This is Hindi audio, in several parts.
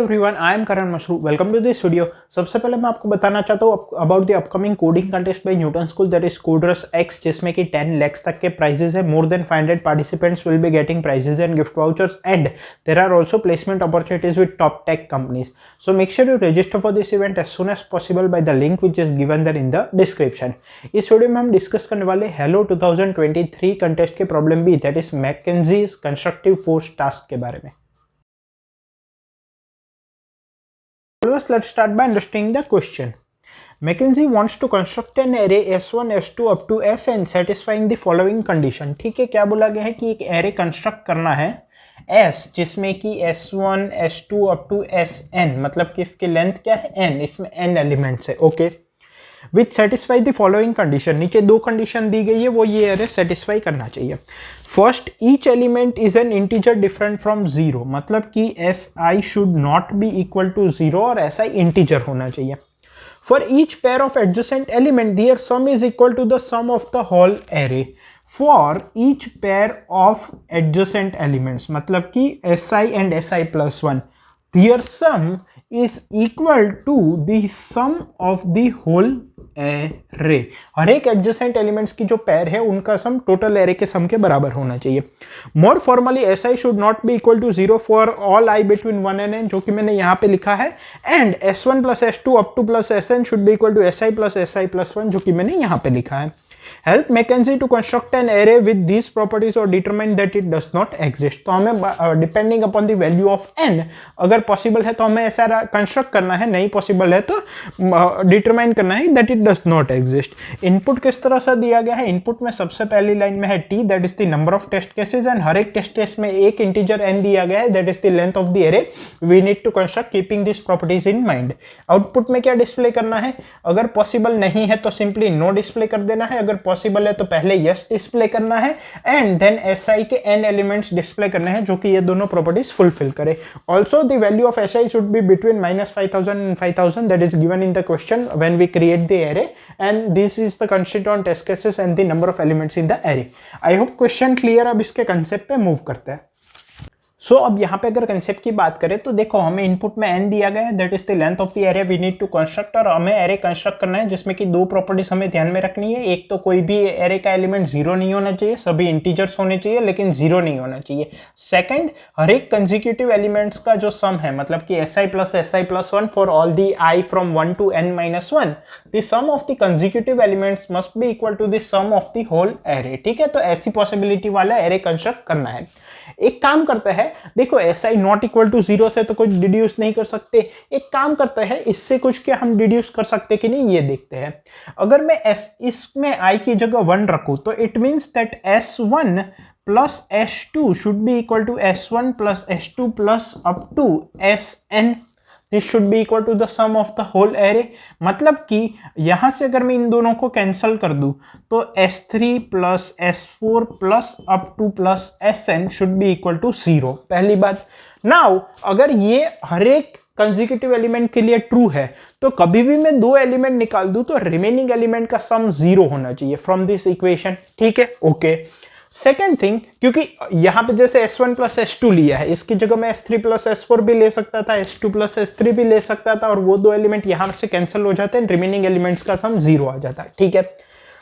Everyone, I am Karan Mashru. Welcome to this video. सबसे पहले मैं आपको बताना चाहता हूँ about the upcoming coding contest by Newton school, that is coders X, जिसमें कि 10 लाख तक के प्राइजेस है। More than 500 participants will be getting prizes and gift vouchers and there are also placement opportunities with top tech companies. So make sure you register for this event as soon as possible by the link which is given there in the description. इस वीडियो में हम डिस्कस करने वाले हेलो 2023 कंटेस्ट के problem B, that is McKenzie's constructive force task के बारे में। First, let's start by understanding the question. Mackenzie wants to construct an array S1, S2 up to Sn satisfying the following condition. ठीक है, क्या बोला गया है कि एक एरे कंस्ट्रक्ट करना है S, जिसमें कि S1, S2 up to Sn, मतलब कि इसकी लेंथ क्या है n, इसमें n एलिमेंट्स है। Okay, which satisfy the following condition. नीचे दो कंडीशन दी गई है, वो ये एरे सेटिस्फाई करना चाहिए। First, each element is an integer different from zero, मतलब कि S I should not be equal to zero और ऐसा इंटीजर होना चाहिए। For each pair of adjacent element their sum is equal to the sum of the whole array for each pair of adjacent elements, मतलब कि S I and S I plus one, their sum is equal to the sum of the whole array. हर एक एडजेसेंट एलिमेंट्स की जो पेयर है उनका सम टोटल एरे के सम के बराबर होना चाहिए। More formally S I should not be equal to zero for all I between 1 and n, जो कि मैंने यहाँ पे लिखा है, and S1 plus S2 up to plus Sn should be equal to SI plus SI plus 1, जो कि मैंने यहाँ पे लिखा है। Help Mackenzie to construct an array with these properties or determine that it does not exist। तो हमें depending upon the value of n, अगर पॉसिबल है तो हमें ऐसा कंस्ट्रक्ट करना है, नहीं पॉसिबल है तो डिटरमाइन करना है that it does not exist. Input किस तरह से दिया गया है? इनपुट में सबसे पहली लाइन में है t, that is the number of test cases, and हर एक टेस्ट केस में एक इंटीजर n दिया गया है, that is the length of the array. We need to construct keeping this properties in mind. Output में क्या डिस्प्ले करना है? अगर पॉसिबल नहीं है तो सिंपली नो डिस्प्ले कर देना है, अगर पॉसिबल है तो पहले यस डिस्प्ले करना है, एंड देन एसआई के n एलिमेंट्स डिस्प्ले करने हैं जो कि ये दोनों प्रॉपर्टीज फुलफिल करे। Also the value of SI should be between -5000 and 5000, that is given in the question when we create the array, and this is the constraint on test cases and the number of elements in the array. I hope question clear. अब इसके कंसेप्ट पे मूव करते हैं। सो अब यहाँ पे अगर कंसेप्ट की बात करें तो देखो, हमें इनपुट में n दिया गया है, that is the length of the array we need to construct, और हमें एरे कंस्ट्रक्ट करना है जिसमें कि दो प्रॉपर्टीज हमें ध्यान में रखनी है। एक तो कोई भी एरे का एलिमेंट जीरो नहीं होना चाहिए, सभी इंटीजर्स होने चाहिए लेकिन जीरो नहीं होना चाहिए। सेकंड, हर एक कंसेक्यूटिव एलिमेंट्स का जो सम है, मतलब कि SI plus 1 for all the I from 1 to n-1, the sum of the consecutive elements must be equal to the sum of the whole array. ठीक है, तो ऐसी पॉसिबिलिटी वाला एरे कंस्ट्रक्ट करना है। एक काम करता है, देखो SI not equal to zero से तो कुछ डिड्यूस नहीं कर सकते। एक काम करता है, इससे कुछ क्या हम डिड्यूस कर सकते कि नहीं, ये देखते हैं। अगर मैं इसमें I की जगह 1 रखूं तो it means that S1 plus S2 should be equal to S1 plus S2 plus up to Sn। This should be equal to the sum of the whole array. मतलब कि यहां से अगर मैं इन दोनों को कैंसिल कर दूं तो S3 plus S4 plus up to plus Sn should be equal to 0। पहली बात। नाउ अगर ये हर एक कंसेक्यूटिव एलिमेंट के लिए ट्रू है तो कभी भी मैं दो एलिमेंट निकाल दूं तो रिमेनिंग एलिमेंट का सम 0 होना चाहिए फ्रॉम दिस इक्वेशन। ठीक है, ओके। सेकेंड थिंग, क्योंकि यहां पे जैसे S1 प्लस S2 लिया है, इसकी जगह मैं S3 प्लस S4 भी ले सकता था, S2 प्लस S3 भी ले सकता था, और वो दो एलिमेंट यहां से कैंसिल हो जाते हैं, रिमेनिंग एलिमेंट्स का सम 0 आ जाता है। ठीक है।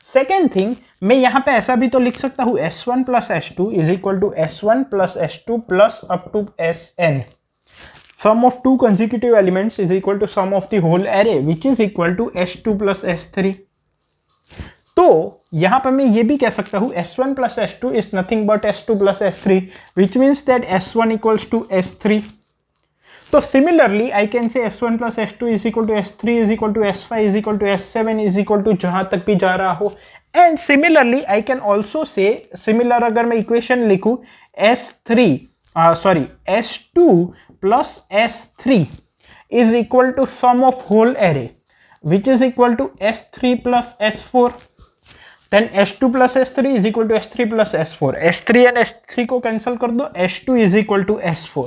सेकेंड थिंग, मैं यहां पे ऐसा भी तो लिख सकता हूं, S1 plus S2 is equal to S1 plus S2 plus up to Sn। Sum of two consecutive elements is equal to sum of the whole array which is equal to S2 plus S3। तो यहां पर मैं ये भी कह सकता हूं S1 plus S2 is nothing but S2 plus S3, which means that S1 equals to S3। तो similarly I can say S1 plus S2 is equal to S3 is equal to S5 is equal to S7 is equal to जहां तक भी जा रहा हो। And similarly I can also say, similar अगर मैं इक्वेशन लिखूं, S2 plus S3 is equal to sum of whole array which is equal to S3 plus S4। Then S2 plus S3 is equal to S3 plus S4. S3 and S3 को कैंसिल कर दो, S2 is equal to S4,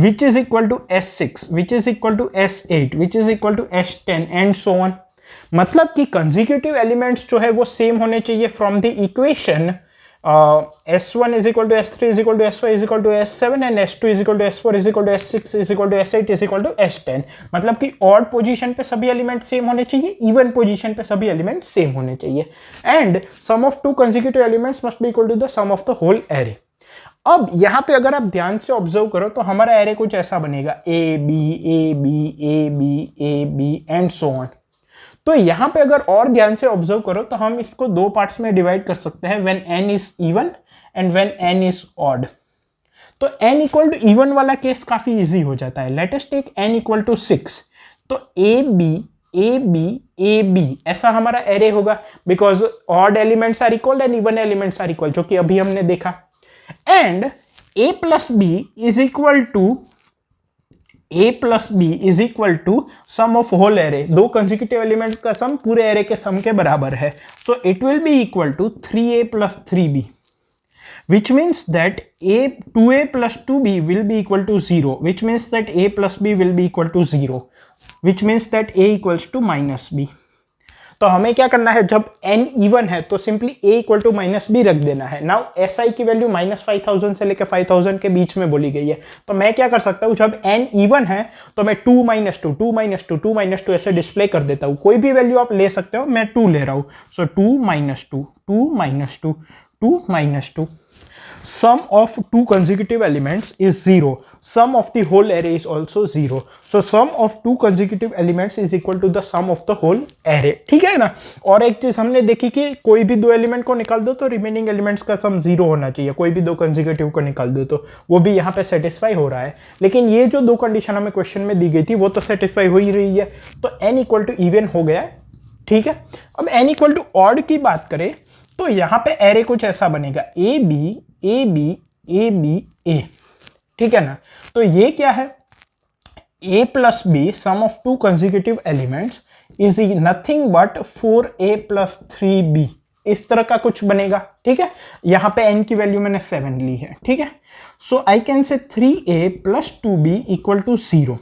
which is equal to S6, which is equal to S8, which is equal to S10 and so on. मतलब कि कंसेक्यूटिव एलिमेंट्स जो है वो सेम होने चाहिए from the equation S1 is equal to S3 is equal to S5 is equal to S7 and S2 is equal to S4 is equal to S6 is equal to S8 is equal to S10। मतलब कि ऑड पोजीशन पे सभी एलिमेंट सेम होने चाहिए, इवन पोजीशन पे सभी एलिमेंट सेम होने चाहिए, and sum of two consecutive elements must be equal to the sum of the whole array. अब यहां पे अगर आप ध्यान से ऑब्जर्व करो तो हमारा एरे कुछ ऐसा बनेगा, A B A B A B A B and so on. तो यहां पे अगर और ध्यान से ऑब्जर्व करो तो हम इसको दो पार्ट्स में डिवाइड कर सकते हैं, when n is even and when n is odd. तो n इक्वल टू इवन वाला केस काफी इजी हो जाता है। Let us take n equal to 6। तो A B A B A B ऐसा हमारा एरे होगा, because odd elements are equal and even elements are equal, जो कि अभी हमने देखा। And a plus B is equal to a plus B is equal to sum of whole array. दो कंसेक्यूटिव एलिमेंट्स का सम पूरे एरे के सम के बराबर है। So it will be equal to 3a plus 3b, which means that 2a plus 2b will be equal to 0, which means that a plus b will be equal to 0, which means that a equals to minus b। तो हमें क्या करना है, जब n इवन है तो simply a equal to minus B रख देना है। नाउ SI की वैल्यू -5000 से लेकर 5000 के बीच में बोली गई है। तो मैं क्या कर सकता हूं, जब n इवन है तो मैं 2 - 2 2 - 2 2 - 2 ऐसे डिस्प्ले कर देता हूं। कोई भी वैल्यू आप ले सकते हो, मैं 2 ले रहा हूं। सो 2 - 2 2 - 2 2 - 2। Sum of two consecutive elements is 0. Sum of the whole array is also 0. So sum of two consecutive elements is equal to the sum of the whole array. ठीक है ना। और एक चीज हमने देखी कि कोई भी दो एलिमेंट को निकाल दो तो रिमेनिंग एलिमेंट्स का सम 0 होना चाहिए। कोई भी दो कंसेक्यूटिव को निकाल दो तो वो भी यहाँ पे सेटिस्फाई हो रहा है। लेकिन ये जो दो कंडीशन हमें क्वेश्चन में दी गई थी वो तो सेटिस्फाई हो ही रही है। तो n इक्वल टू इवन हो गया। ठीक है। अब n इक्वल टू ऑड की बात करें तो यहाँ पे एरे कुछ ऐसा बनेगा, A B A B A B A. ठीक है ना। तो ये क्या है, a plus B sum of two consecutive elements is nothing but 4a plus 3b, इस तरह का कुछ बनेगा। ठीक है। यहां पे n की वैल्यू मैंने 7 ली है। ठीक है। सो आई कैन से 3a plus 2b equal to 0।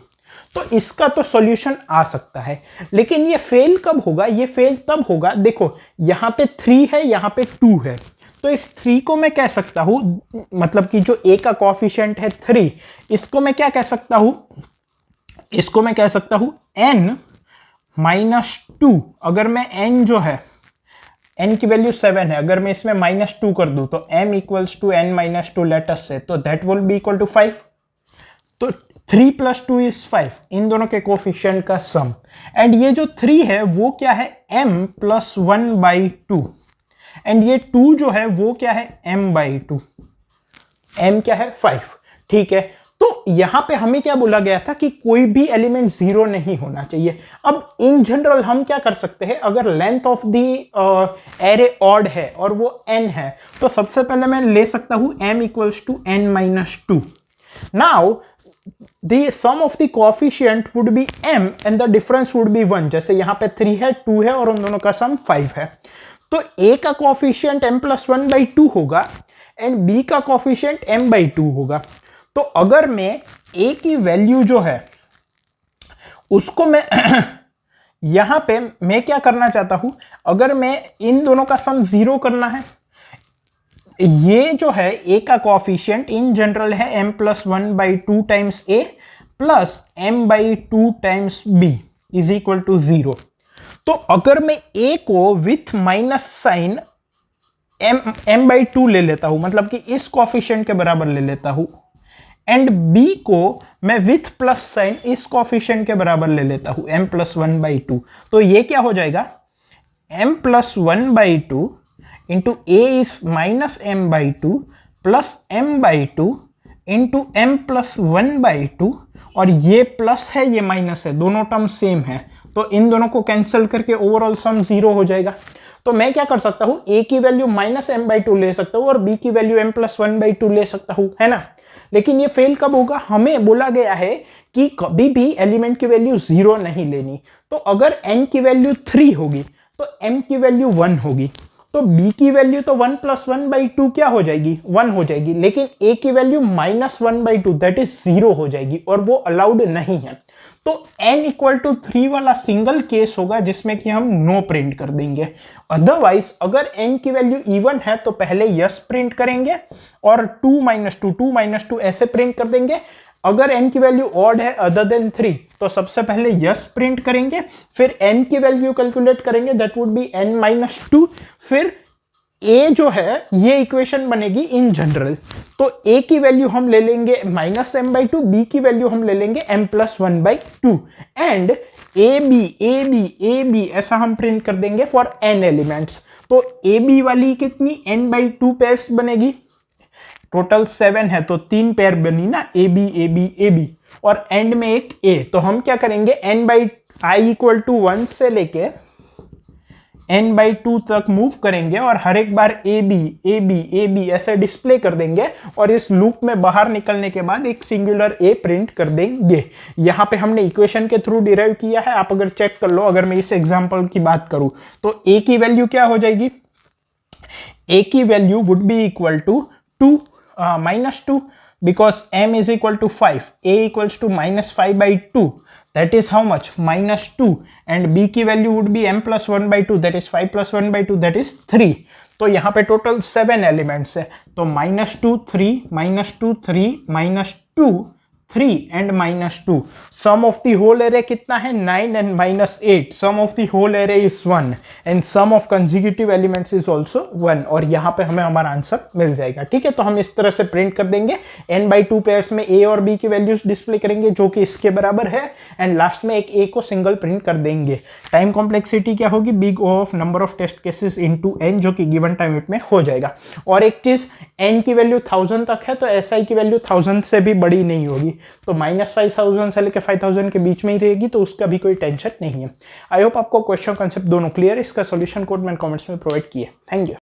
तो इसका तो सॉल्यूशन आ सकता है, लेकिन ये फेल कब होगा, ये फेल तब होगा, देखो यहां पे 3 है, यहां पे 2 है। तो इस 3 को मैं कह सकता हूं, मतलब कि जो a का कोएफिशिएंट है 3, इसको मैं क्या कह सकता हूं, इसको मैं कह सकता हूं n - 2। अगर मैं n जो है, n की वैल्यू 7 है, अगर मैं इसमें -2 कर दूं तो m equals to n - 2 let's say, तो that will be equal to 5। तो 3 + 2 इज 5, इन दोनों के कोफिशिएंट का सम। एंड ये जो 3 है वो क्या है, m + 1/2, एंड ये 2 जो है वो क्या है, m/2। m क्या है, 5। ठीक है। तो यहां पे हमें क्या बोला गया था कि कोई भी एलिमेंट 0 नहीं होना चाहिए। अब इन जनरल हम क्या कर सकते हैं, अगर length of the array odd है और वो n है, तो सबसे पहले मैं ले सकता हूं m = n - 2। Now the sum of the coefficient would be m and the difference would be 1। जैसे यहां पे 3 है, 2 है और उन दोनों का सम 5 है। तो a का कोएफिशिएंट m + 1/2 होगा एंड b का कोएफिशिएंट m/2 होगा। तो अगर मैं a की वैल्यू जो है उसको मैं यहां पे मैं क्या करना चाहता हूं, अगर मैं इन दोनों का सम 0 करना है, ये जो है a का कोएफिशिएंट इन जनरल है m + 1/2 times a plus m/2 times b is equal to 0। तो अगर मैं a को विथ माइनस साइन m/2 ले लेता हूं, मतलब कि इस कोएफिशिएंट के बराबर ले लेता हूं, एंड b को मैं विथ प्लस साइन इस कोएफिशिएंट के बराबर ले लेता हूं, m + 1/2, तो ये क्या हो जाएगा, m + 1/2 into a is -m/2 plus m/2 into m + 1/2, और ये प्लस है ये माइनस है, दोनों टर्म सेम है, तो इन दोनों को कैंसिल करके ओवरऑल सम 0 हो जाएगा। तो मैं क्या कर सकता हूं, a की वैल्यू -m/2 ले सकता हूं और b की वैल्यू m + 1/2 ले सकता हूं, है ना। लेकिन ये फेल कब होगा, हमें बोला गया है कि कभी भी एलिमेंट की वैल्यू 0 नहीं लेनी। तो अगर n की वैल्यू 3 होगी तो m की वैल्यू 1 होगी, तो b की वैल्यू तो 1 + 1/2 क्या हो जाएगी, 1 हो जाएगी, लेकिन a की वैल्यू -1/2 दैट इज 0 हो जाएगी और वो अलाउड नहीं है। तो n = 3 वाला सिंगल केस होगा जिसमें कि हम नो प्रिंट कर देंगे। अदरवाइज अगर n की वैल्यू इवन है तो पहले यस प्रिंट करेंगे और 2 - 2 ऐसे प्रिंट कर देंगे। अगर n की वैल्यू ऑड है अदर देन 3 तो सबसे पहले यस प्रिंट करेंगे, फिर n की वैल्यू कैलकुलेट करेंगे, दैट वुड बी n - 2। फिर a जो है ये इक्वेशन बनेगी इन जनरल, तो a की वैल्यू हम ले लेंगे -m/2, b की वैल्यू हम ले लेंगे m + 1/2 एंड ab ऐसा हम प्रिंट कर देंगे फॉर n एलिमेंट्स। तो ab वाली कितनी n/2 पेयर्स बनेगी, टोटल 7 है तो 3 पेयर बनी ना, ab और एंड में एक a। तो हम क्या करेंगे n/i = 1 से लेके n/2 तक मूव करेंगे और हर एक बार ab ऐसे डिस्प्ले कर देंगे और इस लूप में बाहर निकलने के बाद एक सिंगुलर a प्रिंट कर देंगे। यहां पे हमने इक्वेशन के थ्रू डिराइव किया है, आप अगर चेक कर लो। अगर मैं इस एग्जांपल की बात करूं तो a की वैल्यू क्या हो जाएगी, a की value would be equal to -2 because m is equal to 5, a equals to -5/2, that is how much, -2, and b की value would be m + 1/2, that is 5 + 1/2, that is 3। तो यहाँ पे टोटल 7 एलिमेंट्स है, तो -2 3 -2 3 -2 3 and -2। Sum of the whole array कितना है, 9 and -8। Sum of the whole array is 1 and sum of consecutive elements is also 1, और यहाँ पे हमें हमारा आंसर मिल जाएगा। ठीक है, तो हम इस तरह से प्रिंट कर देंगे। n/2 पेयर्स में a और b की वैल्यूज डिस्प्ले करेंगे जो कि इसके बराबर है, एंड लास्ट में एक a को सिंगल प्रिंट कर देंगे। टाइम कॉम्प्लेक्सिटी क्या होगी, big O of number of test cases into n, जो कि गिवन टाइम यूनिट में हो जाएगा। और एक चीज, n की वैल्यू 1000 तक है तो SI की वैल्यू 1000 से भी बड़ी नहीं होगी, तो -5000 से लेकर 5000 के बीच में ही रहेगी, तो उसका भी कोई टेंशन नहीं है। आई होप आपको क्वेश्चन कॉन्सेप्ट दोनों क्लियर है। इसका सॉल्यूशन कोड मैंने कमेंट्स में प्रोवाइड किया। Thank you.